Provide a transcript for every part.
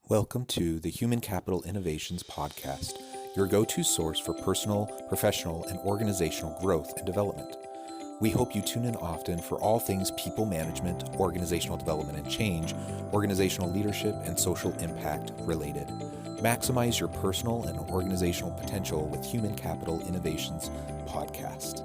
Welcome to the Human Capital Innovations Podcast, your go-to source for personal, professional, and organizational growth and development. We hope you tune in often for all things people management, organizational development and change, organizational leadership, and social impact related. Maximize your personal and organizational potential with Human Capital Innovations Podcast.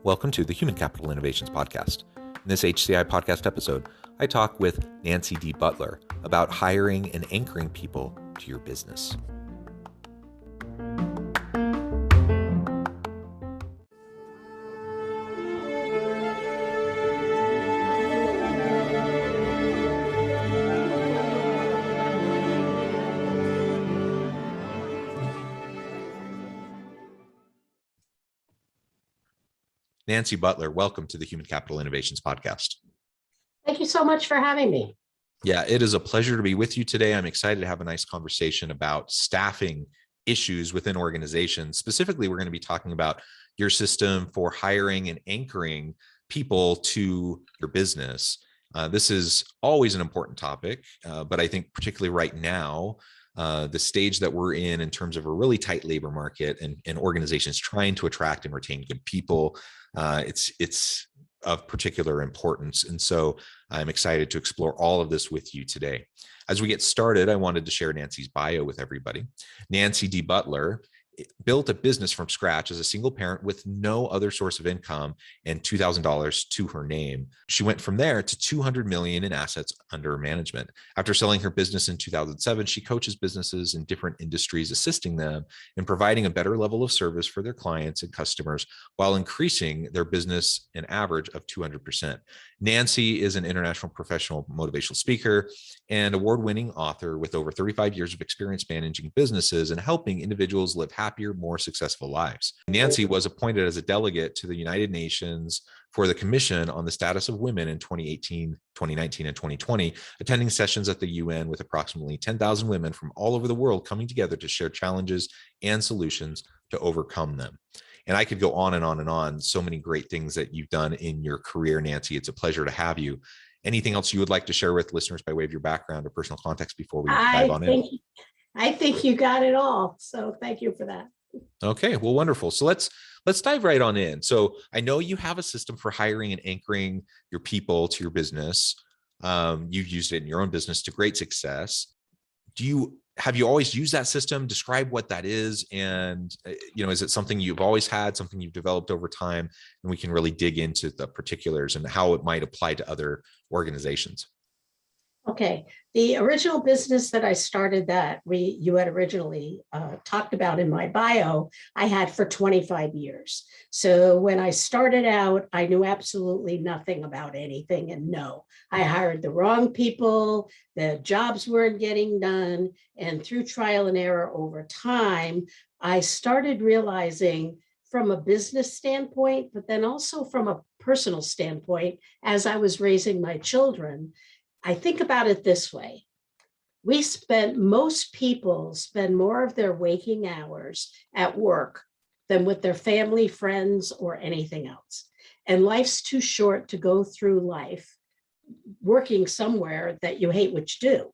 Welcome to the Human Capital Innovations Podcast. In this HCI podcast episode, I talk with Nancy D. Butler about hiring and anchoring people to your business. Nancy Butler, welcome to the Human Capital Innovations Podcast. Thank you so much for having me. Yeah, it is a pleasure to be with you today. I'm excited to have a nice conversation about staffing issues within organizations. Specifically, we're going to be talking about your system for hiring and anchoring people to your business. This is always an important topic, but I think particularly right now, the stage that we're in terms of a really tight labor market and organizations trying to attract and retain good people, it's of particular importance. And so I'm excited to explore all of this with you today. As we get started, I wanted to share Nancy's bio with everybody. Nancy D. Butler built a business from scratch as a single parent with no other source of income and $2,000 to her name. She went from there to $200 million in assets under management. After selling her business in 2007, she coaches businesses in different industries, assisting them in providing a better level of service for their clients and customers while increasing their business an average of 200%. Nancy is an international professional motivational speaker and award-winning author with over 35 years of experience managing businesses and helping individuals live happier, more successful lives. Nancy was appointed as a delegate to the United Nations for the Commission on the Status of Women in 2018, 2019, and 2020, attending sessions at the UN with approximately 10,000 women from all over the world coming together to share challenges and solutions to overcome them. And I could go on and on and on. So many great things that you've done in your career, Nancy. It's a pleasure to have you. Anything else you would like to share with listeners by way of your background or personal context before we dive on in? I think you got it all. So thank you for that. Okay, well, wonderful. So let's dive right on in. So I know you have a system for hiring and anchoring your people to your business. You've used it in your own business to great success. Have you always used that system? Describe what that is. And, is it something you've always had, something you've developed over time? And we can really dig into the particulars and how it might apply to other organizations. Okay. The original business that I started that you had originally talked about in my bio, I had for 25 years. So when I started out, I knew absolutely nothing about anything. And no, I hired the wrong people. The jobs weren't getting done. And through trial and error over time, I started realizing from a business standpoint, but then also from a personal standpoint, as I was raising my children, I think about it this way. Most people spend more of their waking hours at work than with their family, friends, or anything else. And life's too short to go through life working somewhere that you hate what you do.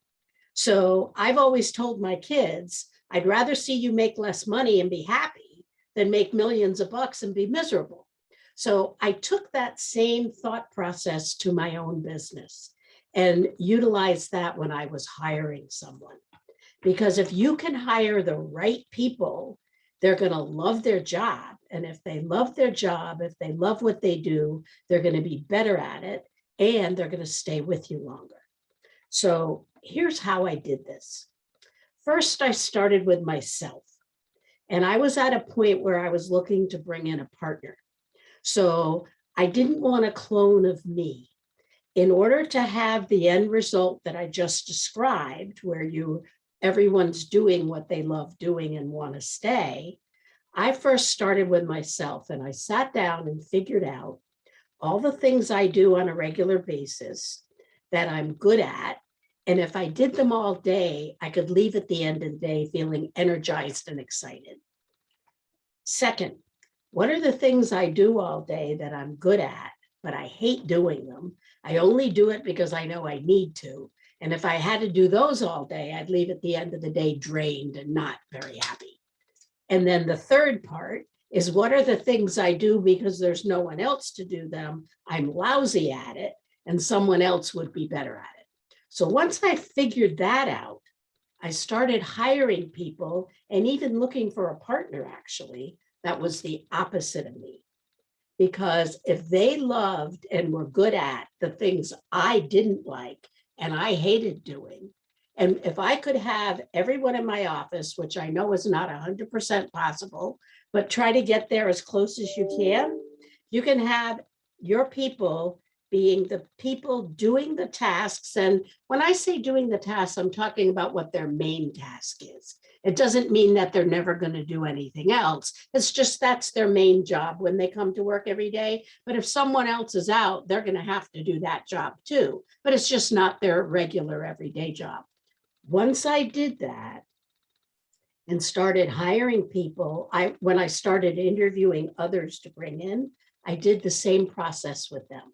So I've always told my kids, I'd rather see you make less money and be happy than make millions of bucks and be miserable. So I took that same thought process to my own business and utilize that when I was hiring someone. Because if you can hire the right people, they're going to love their job. And if they love their job, if they love what they do, they're going to be better at it and they're going to stay with you longer. So here's how I did this. First, I started with myself. And I was at a point where I was looking to bring in a partner. So I didn't want a clone of me. In order to have the end result that I just described, where everyone's doing what they love doing and want to stay, I first started with myself and I sat down and figured out all the things I do on a regular basis that I'm good at. And if I did them all day, I could leave at the end of the day feeling energized and excited. Second, what are the things I do all day that I'm good at, but I hate doing them? I only do it because I know I need to. And if I had to do those all day, I'd leave at the end of the day drained and not very happy. And then the third part is, what are the things I do because there's no one else to do them? I'm lousy at it and someone else would be better at it. So once I figured that out, I started hiring people and even looking for a partner, actually, that was the opposite of me. Because if they loved and were good at the things I didn't like and I hated doing, and if I could have everyone in my office, which I know is not 100% possible, but try to get there as close as you can have your people being the people doing the tasks. And when I say doing the tasks, I'm talking about what their main task is. It doesn't mean that they're never going to do anything else. It's just that's their main job when they come to work every day. But if someone else is out, they're going to have to do that job too. But it's just not their regular everyday job. Once I did that and started hiring people, when I started interviewing others to bring in, I did the same process with them.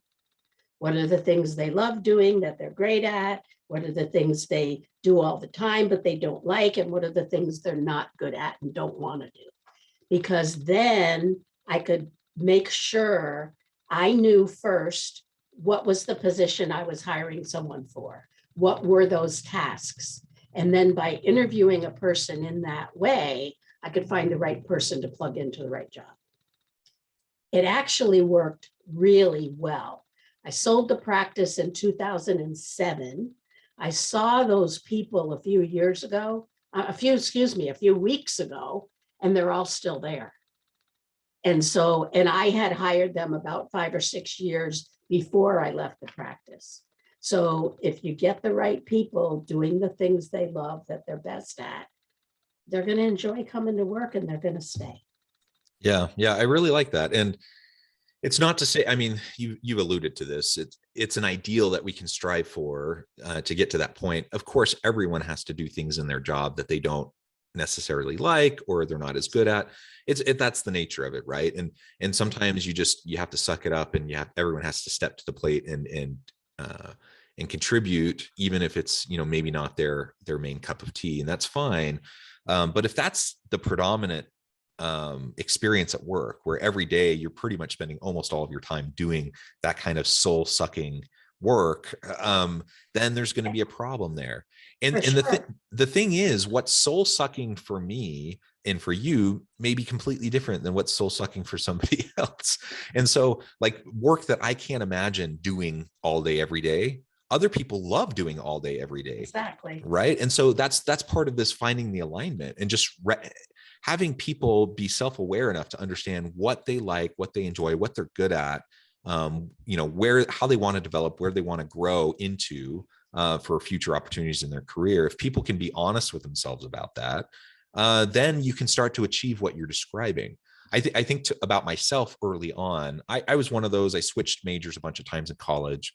What are the things they love doing that they're great at? What are the things they do all the time but they don't like? And what are the things they're not good at and don't want to do? Because then I could make sure I knew first what was the position I was hiring someone for. What were those tasks? And then by interviewing a person in that way, I could find the right person to plug into the right job. It actually worked really well. I sold the practice in 2007. I saw those people a few weeks ago, and they're all still there. And I had hired them about 5 or 6 years before I left the practice. So if you get the right people doing the things they love that they're best at, they're going to enjoy coming to work and they're going to stay. Yeah. Yeah. I really like that. And it's not to say, I mean, you've alluded to this. It's an ideal that we can strive for to get to that point. Of course, everyone has to do things in their job that they don't necessarily like or they're not as good at. That's the nature of it, right? And sometimes you have to suck it up, and everyone has to step to the plate and contribute, even if it's maybe not their main cup of tea, and that's fine. But if that's the predominant experience at work, where every day you're pretty much spending almost all of your time doing that kind of soul sucking work, then there's going to be a problem there. And the thing is, what's soul sucking for me and for you may be completely different than what's soul sucking for somebody else. And so, like, work that I can't imagine doing all day every day, other people love doing all day every day. Exactly. Right. And so that's part of this, finding the alignment and just having people be self-aware enough to understand what they like, what they enjoy, what they're good at, how they want to develop, where they want to grow into for future opportunities in their career. If people can be honest with themselves about that, then you can start to achieve what you're describing. I think about myself early on. I was one of those. I switched majors a bunch of times in college.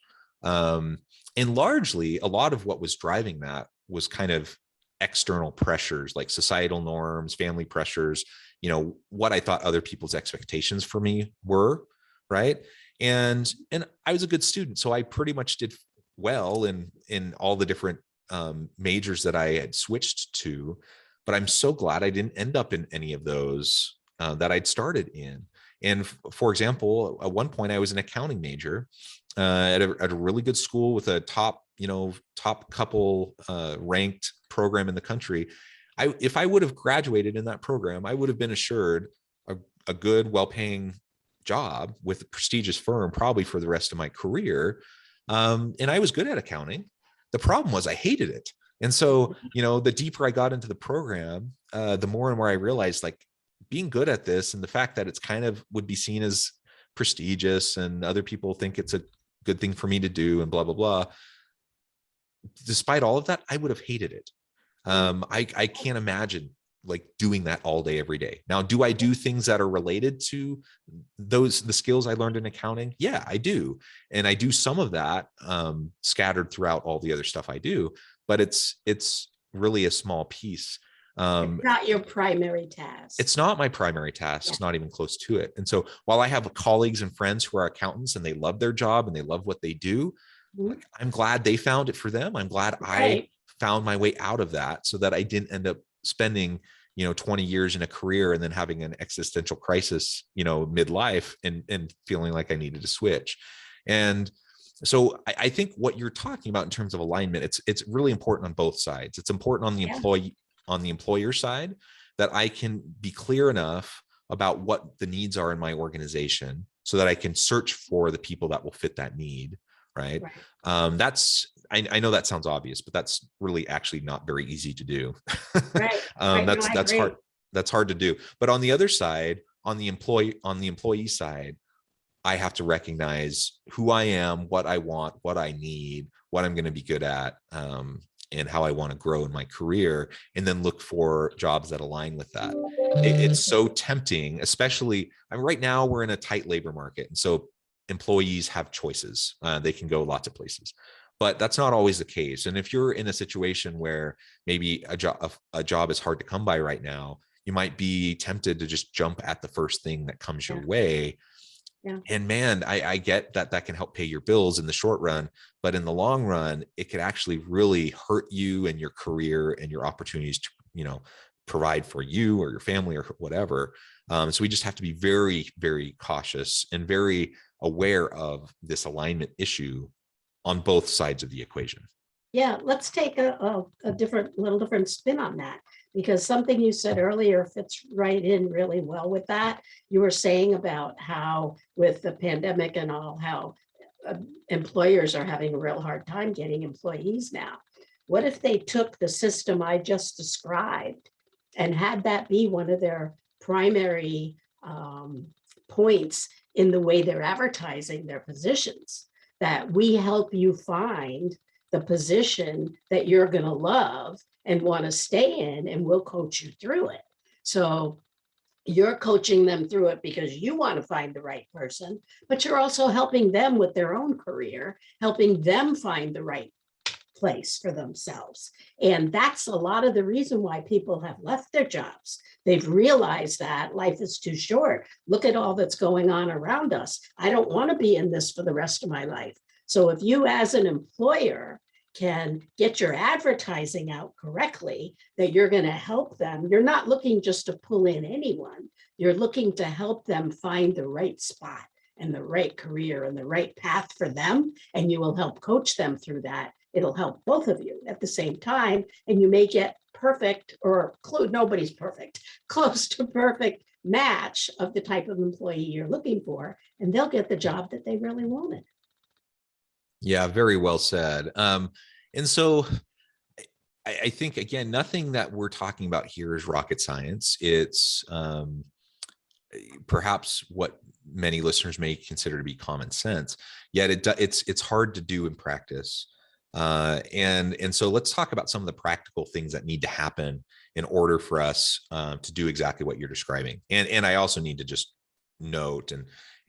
And largely, a lot of what was driving that was kind of external pressures, like societal norms, family pressures, what I thought other people's expectations for me were, right? And I was a good student, so I pretty much did well in all the different majors that I had switched to. But I'm so glad I didn't end up in any of those that I'd started in. And for example, at one point I was an accounting major at a really good school with a top couple ranked program in the country. If I would have graduated in that program, I would have been assured a good, well-paying job with a prestigious firm, probably for the rest of my career. And I was good at accounting. The problem was I hated it. And so, the deeper I got into the program, the more and more I realized, like, being good at this and the fact that it's kind of would be seen as prestigious and other people think it's a good thing for me to do and blah, blah, blah. Despite all of that, I would have hated it. I can't imagine like doing that all day, every day. Now, do I do things that are related to the skills I learned in accounting? Yeah, I do. And I do some of that scattered throughout all the other stuff I do, but it's really a small piece. Um, It's not your primary task. it's not my primary task. Yeah. It's not even close to it. And so while I have colleagues and friends who are accountants and they love their job and they love what they do, Mhm. like, I'm glad they found it for them. I'm glad I Right. found my way out of that so that I didn't end up spending, 20 years in a career and then having an existential crisis, midlife and feeling like I needed to switch. And so I think what you're talking about in terms of alignment, it's really important on both sides. It's important on the Yeah. employer side, that I can be clear enough about what the needs are in my organization so that I can search for the people that will fit that need. Right. Right. I know that sounds obvious, but that's really actually not very easy to do. Right. Right. No, I That's hard. agree. That's hard to do. But on the other side, on the employee side, I have to recognize who I am, what I want, what I need, what I'm going to be good at, and how I want to grow in my career, and then look for jobs that align with that. It's so tempting, especially right now we're in a tight labor market. And so employees have choices. They can go lots of places, but that's not always the case. And if you're in a situation where maybe a job is hard to come by right now, you might be tempted to just jump at the first thing that comes Yeah. your way. Yeah. And man, I get that that can help pay your bills in the short run, but in the long run, it could actually really hurt you and your career and your opportunities to, provide for you or your family or whatever. So we just have to be very, very cautious and very aware of this alignment issue on both sides of the equation. Yeah, let's take a little different spin on that, because something you said earlier fits right in really well with that. You were saying about how with the pandemic and all, how employers are having a real hard time getting employees now. What if they took the system I just described and had that be one of their primary points in the way they're advertising their positions, that we help you find the position that you're going to love and want to stay in, and we'll coach you through it. So you're coaching them through it because you want to find the right person, but you're also helping them with their own career, helping them find the right place for themselves. And that's a lot of the reason why people have left their jobs. They've realized that life is too short. Look at all that's going on around us. I don't want to be in this for the rest of my life. So if you as an employer can get your advertising out correctly, that you're going to help them. You're not looking just to pull in anyone. You're looking to help them find the right spot and the right career and the right path for them. And you will help coach them through that. It'll help both of you at the same time. And you may get perfect, or nobody's perfect, close to perfect match of the type of employee you're looking for. And they'll get the job that they really wanted. Yeah, very well said. And so I think, again, nothing that we're talking about here is rocket science. It's perhaps what many listeners may consider to be common sense, yet it's hard to do in practice. And so let's talk about some of the practical things that need to happen in order for us to do exactly what you're describing. And I also need to just note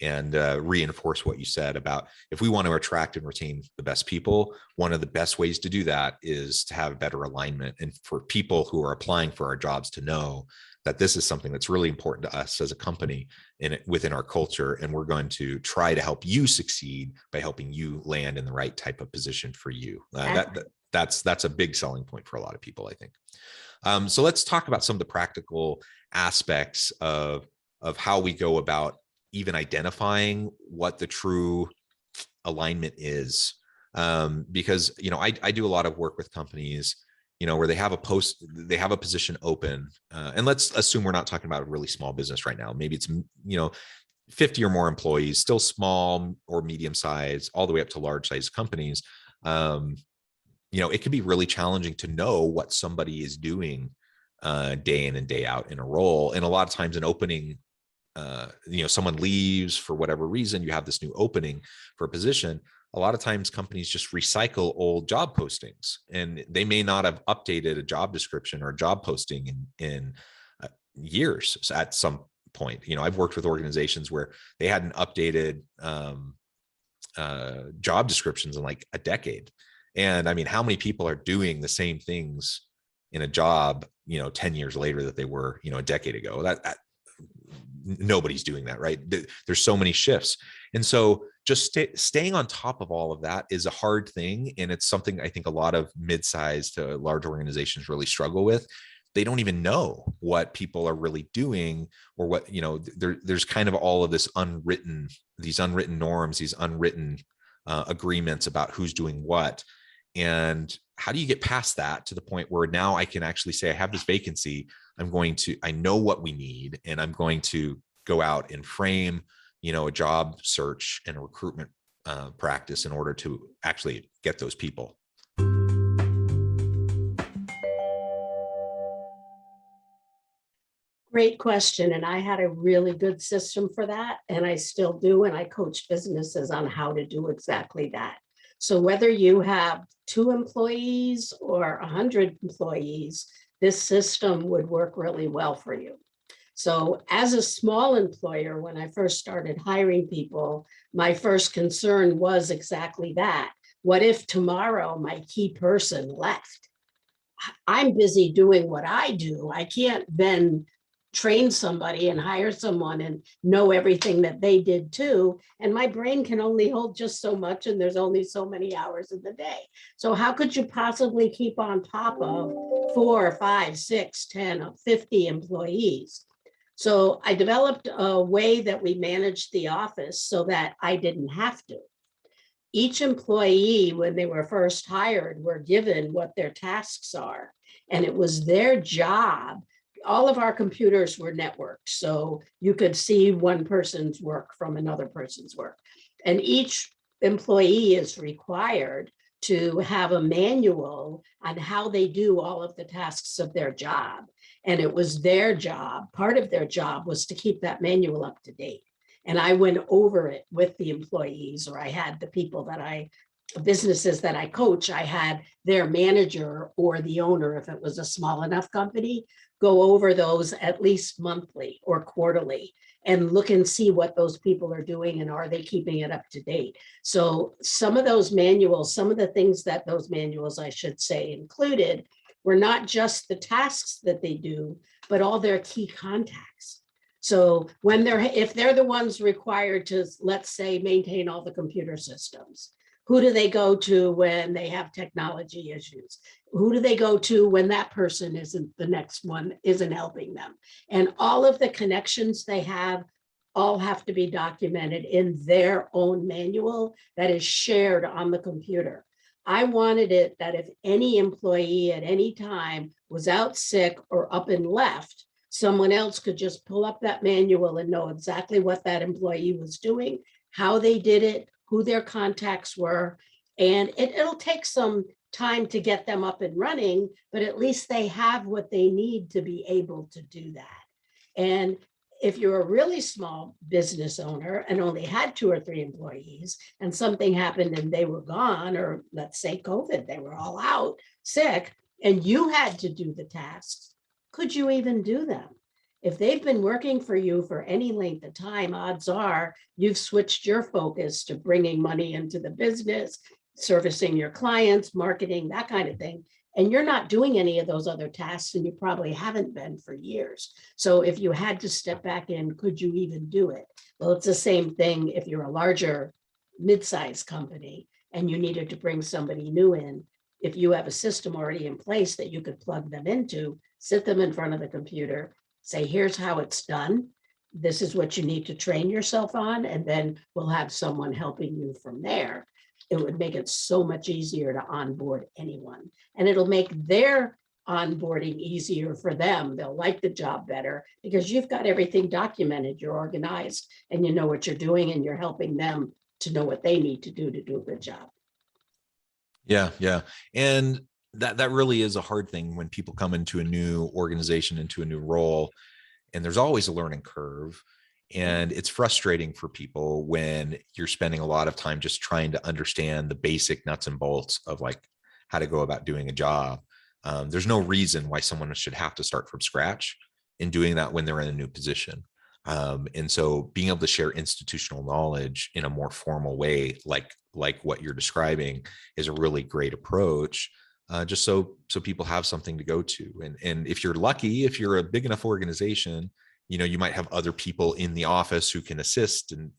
and reinforce what you said about, if we want to attract and retain the best people, one of the best ways to do that is to have better alignment, and for people who are applying for our jobs to know that this is something that's really important to us as a company within our culture. And we're going to try to help you succeed by helping you land in the right type of position for you. That's a big selling point for a lot of people, I think. So let's talk about some of the practical aspects of how we go about even identifying what the true alignment is. Because, I do a lot of work with companies, where they have a position open. And let's assume we're not talking about a really small business right now. Maybe it's, 50 or more employees, still small or medium size, all the way up to large size companies. It can be really challenging to know what somebody is doing day in and day out in a role. And a lot of times an opening, someone leaves for whatever reason, you have this new opening for a position. A lot of times companies just recycle old job postings, and they may not have updated a job description or a job posting in years at some point. I've worked with organizations where they hadn't updated job descriptions in like a decade. And I mean, how many people are doing the same things in a job 10 years later that they were, a decade ago. That nobody's doing that, right? There's so many shifts. And so just staying on top of all of that is a hard thing. And it's something I think a lot of mid-sized to large organizations really struggle with. They don't even know what people are really doing, or what, there's kind of all of these unwritten norms, these unwritten agreements about who's doing what. And how do you get past that to the point where now I can actually say, I have this vacancy. I know what we need, and I'm going to go out and frame, a job search and a recruitment practice in order to actually get those people. Great question. And I had a really good system for that. And I still do. And I coach businesses on how to do exactly that. So whether you have 2 employees or 100 employees, this system would work really well for you. So as a small employer, when I first started hiring people, my first concern was exactly that. What if tomorrow my key person left? I'm busy doing what I do. I can't then train somebody and hire someone and know everything that they did too. And my brain can only hold just so much, and there's only so many hours in the day. So how could you possibly keep on top of 4, 5, 6, 10, 50 employees? So I developed a way that we managed the office so that I didn't have to. Each employee, when they were first hired, were given what their tasks are, and it was their job. All of our computers were networked, so you could see one person's work from another person's work. And each employee is required to have a manual on how they do all of the tasks of their job. And it was their job, part of their job was to keep that manual up to date. And I went over it with the employees, or I had the people businesses that I coach, I had their manager or the owner, if it was a small enough company, go over those at least monthly or quarterly and look and see what those people are doing and are they keeping it up to date. So some of those manuals, some of the things that those manuals, I should say, included were not just the tasks that they do, but all their key contacts. So if they're the ones required to, let's say, maintain all the computer systems, who do they go to when they have technology issues? Who do they go to when that person the next one isn't helping them? And all of the connections they have all have to be documented in their own manual that is shared on the computer. I wanted it that if any employee at any time was out sick or up and left, someone else could just pull up that manual and know exactly what that employee was doing, how they did it, who their contacts were. And it'll take some time to get them up and running, but at least they have what they need to be able to do that. And if you're a really small business owner and only had 2 or 3 employees and something happened and they were gone, or let's say COVID, they were all out sick and you had to do the tasks, could you even do them? If they've been working for you for any length of time, odds are you've switched your focus to bringing money into the business, servicing your clients, marketing, that kind of thing. And you're not doing any of those other tasks, and you probably haven't been for years. So if you had to step back in, could you even do it? Well, it's the same thing if you're a larger mid-sized company and you needed to bring somebody new in. If you have a system already in place that you could plug them into, sit them in front of the computer, say, here's how it's done. This is what you need to train yourself on, and then we'll have someone helping you from there. It would make it so much easier to onboard anyone. And it'll make their onboarding easier for them. They'll like the job better because you've got everything documented, you're organized, and you know what you're doing, and you're helping them to know what they need to do a good job. Yeah, yeah. And that really is a hard thing when people come into a new organization, into a new role, and there's always a learning curve. And it's frustrating for people when you're spending a lot of time just trying to understand the basic nuts and bolts of like how to go about doing a job. There's no reason why someone should have to start from scratch in doing that when they're in a new position. And so being able to share institutional knowledge in a more formal way, like what you're describing, is a really great approach. just so people have something to go to. And if you're lucky, if you're a big enough organization, you might have other people in the office who can assist and,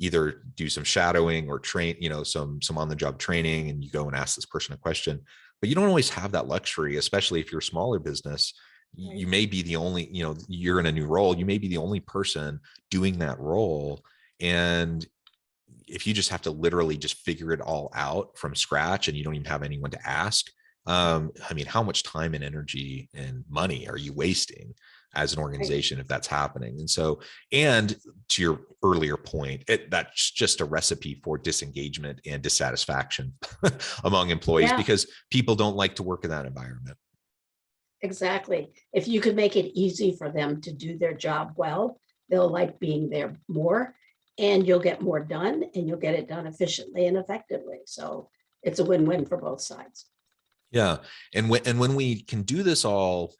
either do some shadowing or train, some on the job training, and you go and ask this person a question. But you don't always have that luxury, especially if you're a smaller business. You may be the only, you're in a new role, you may be the only person doing that role. And if you just have to literally just figure it all out from scratch and you don't even have anyone to ask, I mean, how much time and energy and money are you wasting as an organization if that's happening? And so, and to your earlier point, that's just a recipe for disengagement and dissatisfaction among employees, Yeah, because people don't like to work in that environment. exactly. If you could make it easy for them to do their job well, they'll like being there more, and you'll get more done, and you'll get it done efficiently and effectively. So it's a win-win for both sides. Yeah. And when we can do this all,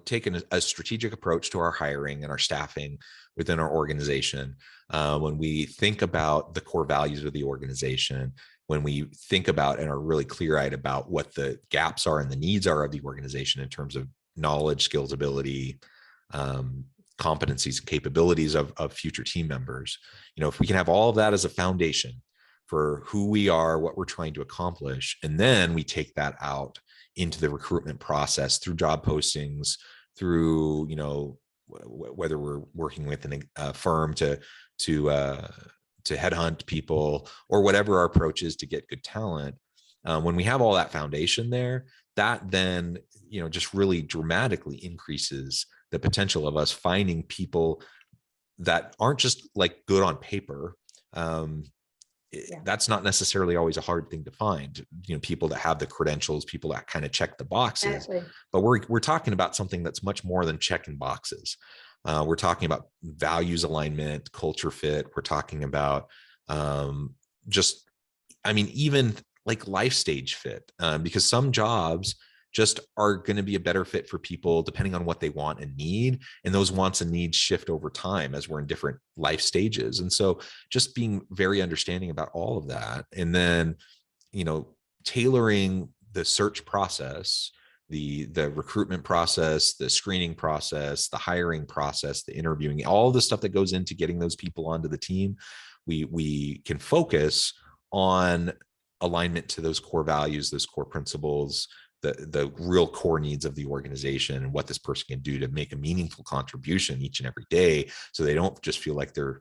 taking a strategic approach to our hiring and our staffing within our organization, when we think about the core values of the organization, when we think about and are really clear-eyed about what the gaps are and the needs are of the organization in terms of knowledge, skills, ability, competencies, and capabilities of future team members, if we can have all of that as a foundation for who we are, what we're trying to accomplish, and then we take that out into the recruitment process through job postings, through, whether we're working with a firm to headhunt people, or whatever our approach is to get good talent. When we have all that foundation there, that then, just really dramatically increases the potential of us finding people that aren't just like good on paper. That's not necessarily always a hard thing to find, people that have the credentials, people that kind of check the boxes. Exactly. But we're talking about something that's much more than checking boxes. We're talking about values alignment, culture fit. We're talking about even like life stage fit, because some jobs just are going to be a better fit for people depending on what they want and need. And those wants and needs shift over time as we're in different life stages. And so just being very understanding about all of that. And then, tailoring the search process, the recruitment process, the screening process, the hiring process, the interviewing, all the stuff that goes into getting those people onto the team. We can focus on alignment to those core values, those core principles, the real core needs of the organization, and what this person can do to make a meaningful contribution each and every day, so they don't just feel like they're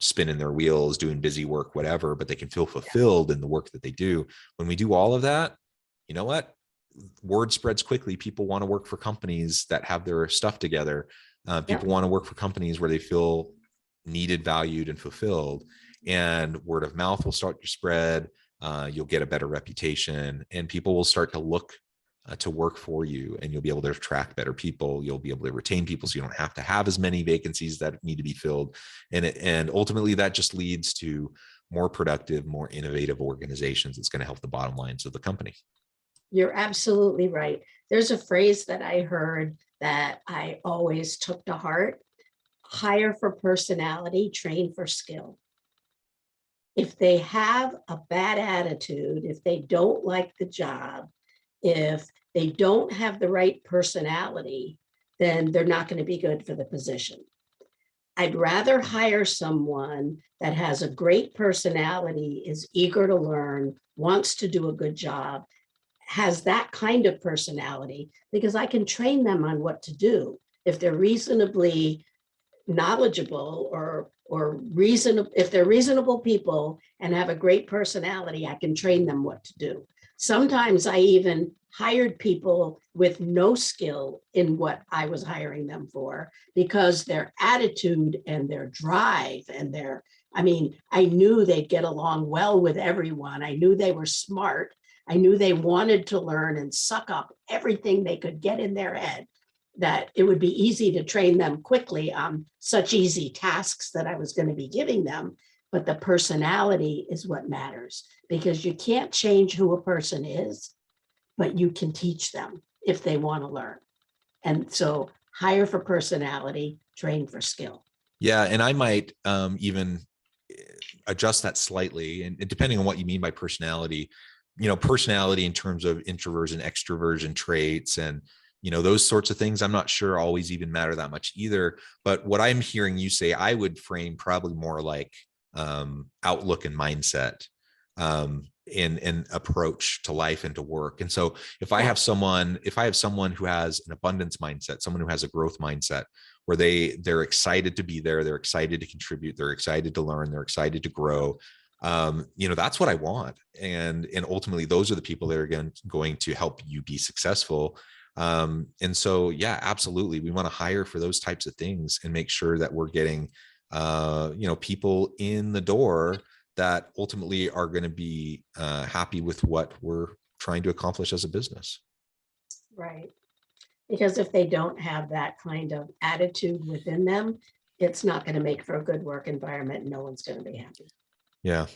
spinning their wheels, doing busy work, whatever, but they can feel fulfilled in the work that they do. When we do all of that, you know what? Word spreads quickly. People want to work for companies that have their stuff together. People want to work for companies where they feel needed, valued, and fulfilled. And word of mouth will start to spread. You'll get a better reputation, and people will start to look to work for you, and you'll be able to attract better people. You'll be able to retain people, so you don't have to have as many vacancies that need to be filled. And ultimately that just leads to more productive, more innovative organizations. It's going to help the bottom lines of the company. You're absolutely right. There's a phrase that I heard that I always took to heart: hire for personality, train for skill. If they have a bad attitude, if they don't like the job, if they don't have the right personality, then they're not going to be good for the position. I'd rather hire someone that has a great personality, is eager to learn, wants to do a good job, has that kind of personality, because I can train them on what to do. If they're reasonably knowledgeable or reasonable, if they're reasonable people and have a great personality, I can train them what to do. Sometimes I even hired people with no skill in what I was hiring them for, because their attitude and their drive and I knew they'd get along well with everyone. I knew they were smart. I knew they wanted to learn and suck up everything they could get in their head, that it would be easy to train them quickly on such easy tasks that I was going to be giving them. But the personality is what matters, because you can't change who a person is, but you can teach them if they want to learn. And so hire for personality, train for skill. Yeah. And I might even adjust that slightly. And depending on what you mean by personality, personality in terms of introversion, extroversion traits, and those sorts of things, I'm not sure always even matter that much either. But what I'm hearing you say, I would frame probably more like outlook and mindset, in approach to life and to work. And so if I have someone who has an abundance mindset, someone who has a growth mindset, where they're excited to be there, they're excited to contribute, they're excited to learn, they're excited to grow, that's what I want. And ultimately those are the people that are going to help you be successful. And so, yeah, absolutely. We want to hire for those types of things and make sure that we're getting, people in the door that ultimately are going to be happy with what we're trying to accomplish as a business. Right. Because if they don't have that kind of attitude within them, it's not going to make for a good work environment. No one's going to be happy. Yeah.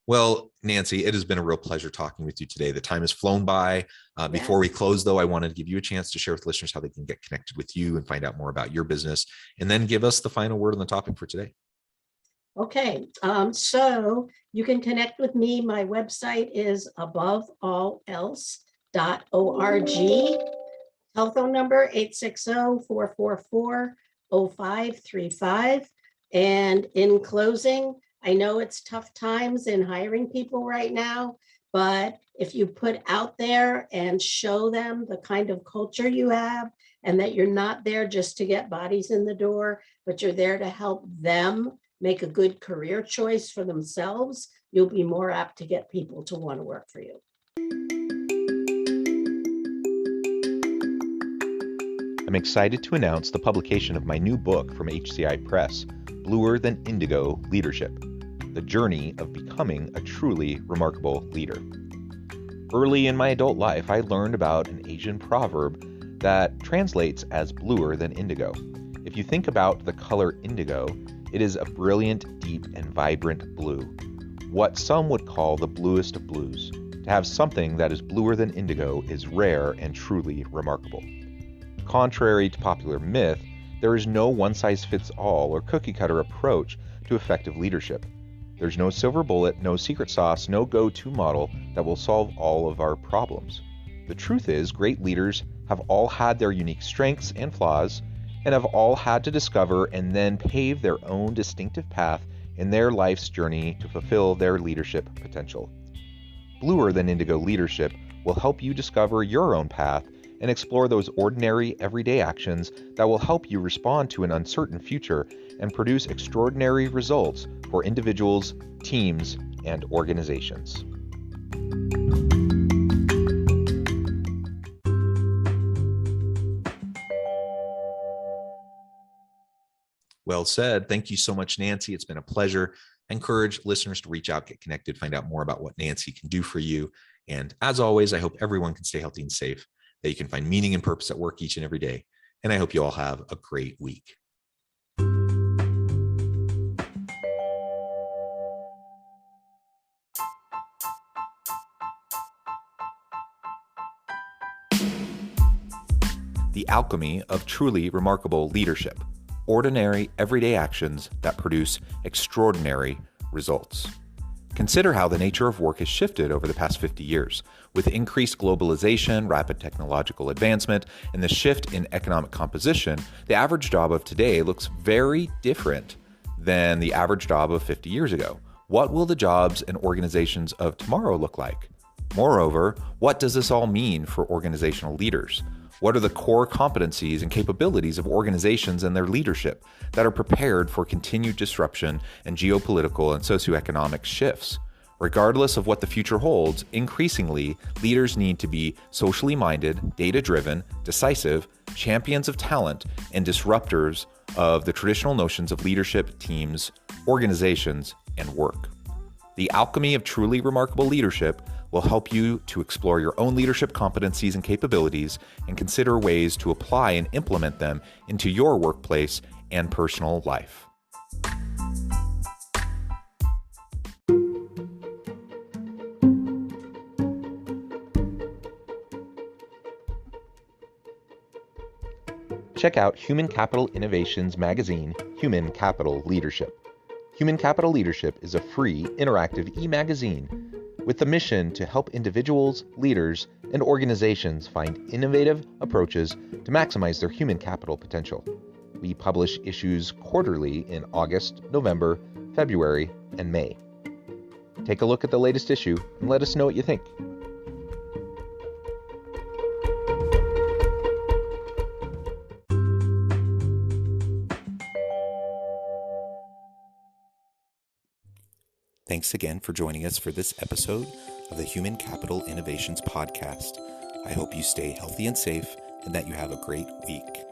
Well, Nancy, it has been a real pleasure talking with you today. The time has flown by. Before we close, though, I wanted to give you a chance to share with listeners how they can get connected with you and find out more about your business, and then give us the final word on the topic for today. Okay, so you can connect with me. My website is aboveallelse.org. Telephone number 860-444-0535. And in closing, I know it's tough times in hiring people right now, but if you put out there and show them the kind of culture you have, and that you're not there just to get bodies in the door, but you're there to help them make a good career choice for themselves, you'll be more apt to get people to want to work for you. I'm excited to announce the publication of my new book from HCI Press, Bluer Than Indigo Leadership: The Journey of Becoming a Truly Remarkable Leader. Early in my adult life, I learned about an Asian proverb that translates as bluer than indigo. If you think about the color indigo, it is a brilliant, deep, and vibrant blue, what some would call the bluest of blues. To have something that is bluer than indigo is rare and truly remarkable. Contrary to popular myth, there is no one-size-fits-all or cookie-cutter approach to effective leadership. There's no silver bullet, no secret sauce, no go-to model that will solve all of our problems. The truth is, great leaders have all had their unique strengths and flaws, and have all had to discover and then pave their own distinctive path in their life's journey to fulfill their leadership potential. Bluer Than Indigo Leadership will help you discover your own path and explore those ordinary, everyday actions that will help you respond to an uncertain future and produce extraordinary results for individuals, teams, and organizations. Well said. Thank you so much, Nancy. It's been a pleasure. I encourage listeners to reach out, get connected, find out more about what Nancy can do for you. And as always, I hope everyone can stay healthy and safe, that you can find meaning and purpose at work each and every day. And I hope you all have a great week. The Alchemy of Truly Remarkable Leadership: Ordinary, everyday actions that produce extraordinary results. Consider how the nature of work has shifted over the past 50 years. With increased globalization, rapid technological advancement, and the shift in economic composition, the average job of today looks very different than the average job of 50 years ago. What will the jobs and organizations of tomorrow look like? Moreover, what does this all mean for organizational leaders? What are the core competencies and capabilities of organizations and their leadership that are prepared for continued disruption and geopolitical and socioeconomic shifts? Regardless of what the future holds, increasingly, leaders need to be socially minded, data-driven, decisive, champions of talent, and disruptors of the traditional notions of leadership, teams, organizations, and work. The Alchemy of Truly Remarkable Leadership will help you to explore your own leadership competencies and capabilities and consider ways to apply and implement them into your workplace and personal life. Check out Human Capital Innovations magazine, Human Capital Leadership. Human Capital Leadership is a free, interactive e-magazine with the mission to help individuals, leaders, and organizations find innovative approaches to maximize their human capital potential. We publish issues quarterly in August, November, February, and May. Take a look at the latest issue and let us know what you think. Thanks again for joining us for this episode of the Human Capital Innovations Podcast. I hope you stay healthy and safe and that you have a great week.